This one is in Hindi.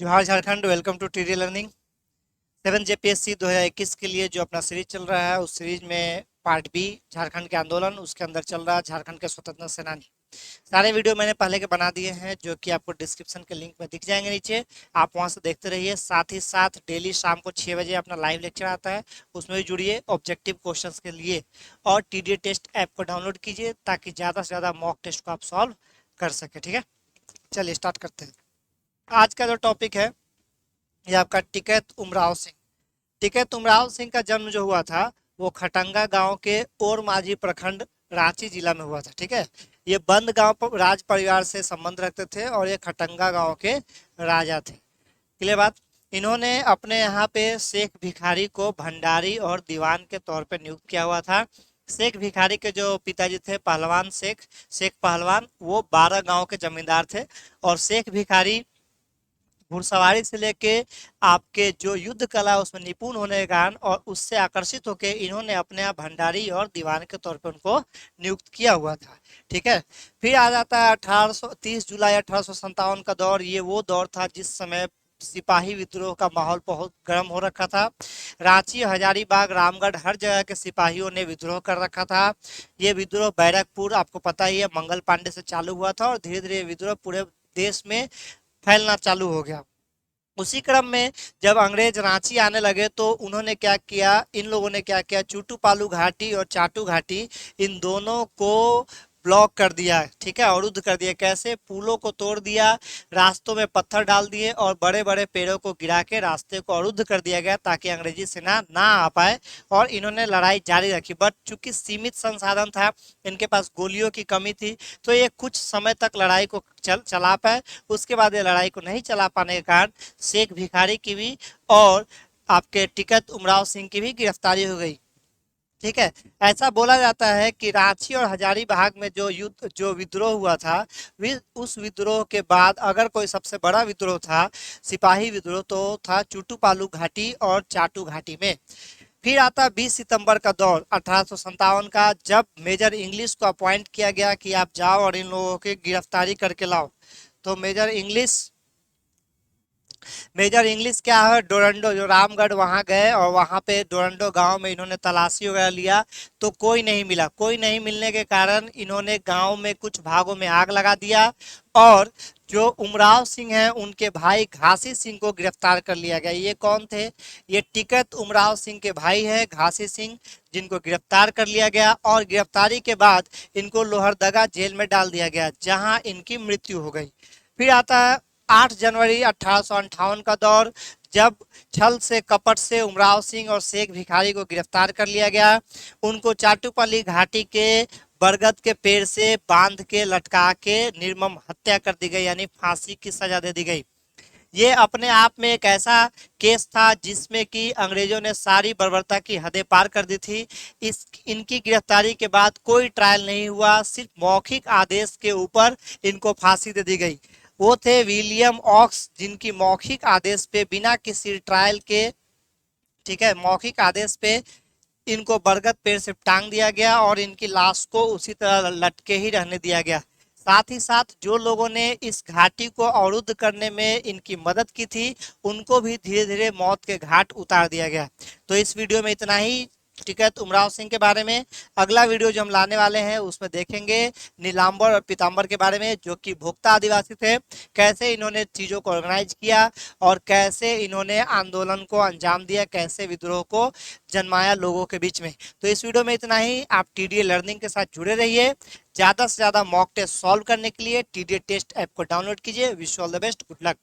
जोहार Jharkhand. Welcome to TD learning. 7 JPSC 2021 के लिए जो अपना सीरीज चल रहा है, उस सीरीज में पार्ट बी झारखंड के आंदोलन, उसके अंदर चल रहा है झारखंड के स्वतंत्रता सेनानी। सारे वीडियो मैंने पहले के बना दिए हैं, जो कि आपको डिस्क्रिप्शन के लिंक में दिख जाएंगे नीचे। आप वहां से देखते रहिए। साथ ही साथ डेली शाम को 6 बजे अपना लाइव लेक्चर आता है, उसमें भी जुड़िए ऑब्जेक्टिव क्वेश्चंस के लिए। और टीडी टेस्ट ऐप को डाउनलोड कीजिए ताकि ज़्यादा से ज़्यादा मॉक टेस्ट को आप सॉल्व कर सके। ठीक है, चलिए स्टार्ट करते हैं। आज का जो टॉपिक है ये आपका टिकैत उमराव सिंह। टिकैत उमराव सिंह का जन्म जो हुआ था वो खटंगा गांव के ओर माझी प्रखंड, रांची जिला में हुआ था। ठीक है, ये बंद गांव पर राज परिवार से संबंध रखते थे और ये खटंगा गांव के राजा थे। क्लियर बात। इन्होंने अपने यहाँ पे शेख भिखारी को भंडारी और दीवान के तौर पे नियुक्त किया हुआ था। शेख भिखारी के जो पिताजी थे पहलवान शेख शेख पहलवान, वो 12 गांव के जमींदार थे। और शेख भिखारी घुड़सवारी से लेके आपके जो युद्ध कला है उसमें निपुण होने के कारण और उससे आकर्षित होकर इन्होंने अपने आप भंडारी और दीवान के तौर पर उनको नियुक्त किया हुआ था। ठीक है, फिर आ जाता है 30 जुलाई 1857 का दौर। ये वो दौर था जिस समय सिपाही विद्रोह का माहौल बहुत गर्म हो रखा था। रांची, हजारीबाग, रामगढ़, हर जगह के सिपाहियों ने विद्रोह कर रखा था। ये विद्रोह बैरकपुर, आपको पता ही है, मंगल पांडे से चालू हुआ था और धीरे धीरे विद्रोह पूरे देश में फैलना चालू हो गया। उसी क्रम में जब अंग्रेज रांची आने लगे तो उन्होंने क्या किया, इन लोगों ने क्या किया, चूटू पालू घाटी और चाटू घाटी, इन दोनों को ब्लॉक कर दिया। ठीक है, अवरुद्ध कर दिया। कैसे? पुलों को तोड़ दिया, रास्तों में पत्थर डाल दिए और बड़े बड़े पेड़ों को गिरा के रास्ते को अवरुद्ध कर दिया गया ताकि अंग्रेजी सेना ना आ पाए। और इन्होंने लड़ाई जारी रखी, बट चूंकि सीमित संसाधन था, इनके पास गोलियों की कमी थी, तो ये कुछ समय तक लड़ाई को चला पाए। उसके बाद ये लड़ाई को नहीं चला पाने के कारण शेख भिखारी की भी और आपके टिकैत उमराव सिंह की भी गिरफ्तारी हो गई। ठीक है, ऐसा बोला जाता है कि रांची और हजारीबाग में जो विद्रोह हुआ था, उस विद्रोह के बाद अगर कोई सबसे बड़ा विद्रोह था, सिपाही विद्रोह, तो था चूटू पालू घाटी और चाटू घाटी में। फिर आता 20 सितंबर का दौर 1857 का, जब मेजर इंग्लिश को अपॉइंट किया गया कि आप जाओ और इन लोगों की गिरफ्तारी करके लाओ। तो मेजर इंग्लिश क्या है, डोरंडो, जो रामगढ़, वहां गए और वहां पे डोरंडो गांव में इन्होंने तलाशी वगैरह लिया तो कोई नहीं मिला। कोई नहीं मिलने के कारण इन्होंने गांव में कुछ भागों में आग लगा दिया और जो उमराव सिंह हैं उनके भाई घासी सिंह को गिरफ्तार कर लिया गया। ये कौन थे? ये टिकैत उमराव सिंह के भाई हैं घासी सिंह, जिनको गिरफ्तार कर लिया गया। और गिरफ्तारी के बाद इनको लोहरदगा जेल में डाल दिया गया, जहां इनकी मृत्यु हो गई। फिर आता है 8 जनवरी 1858 का दौर, जब छल से कपट से उमराव सिंह और शेख भिखारी को गिरफ्तार कर लिया गया। उनको चाटुपल्ली घाटी के बरगद के पेड़ से बांध के लटका के निर्मम हत्या कर दी गई, यानी फांसी की सजा दे दी गई। ये अपने आप में एक ऐसा केस था जिसमें कि अंग्रेजों ने सारी बर्बरता की हदें पार कर दी थी। इनकी गिरफ्तारी के बाद कोई ट्रायल नहीं हुआ, सिर्फ मौखिक आदेश के ऊपर इनको फांसी दे दी गई। वो थे विलियम ऑक्स, जिनकी मौखिक आदेश पे बिना किसी ट्रायल के, ठीक है, मौखिक आदेश पे इनको बरगद पेड़ से टांग दिया गया और इनकी लाश को उसी तरह लटके ही रहने दिया गया। साथ ही साथ जो लोगों ने इस घाटी को अवरुद्ध करने में इनकी मदद की थी, उनको भी धीरे धीरे मौत के घाट उतार दिया गया। तो इस वीडियो में इतना ही टिकैत उमराव सिंह के बारे में। अगला वीडियो जो हम लाने वाले हैं उसमें देखेंगे नीलांबर और पीताम्बर के बारे में, जो कि भोक्ता आदिवासी थे, कैसे इन्होंने चीजों को ऑर्गेनाइज किया और कैसे इन्होंने आंदोलन को अंजाम दिया, कैसे विद्रोह को जन्माया लोगों के बीच में। तो इस वीडियो में इतना ही। आप टीडीए लर्निंग के साथ जुड़े रहिए। ज्यादा से ज्यादा मॉक टेस्ट सॉल्व करने के लिए टीडीए टेस्ट ऐप को डाउनलोड कीजिए। Wish all the best, good luck.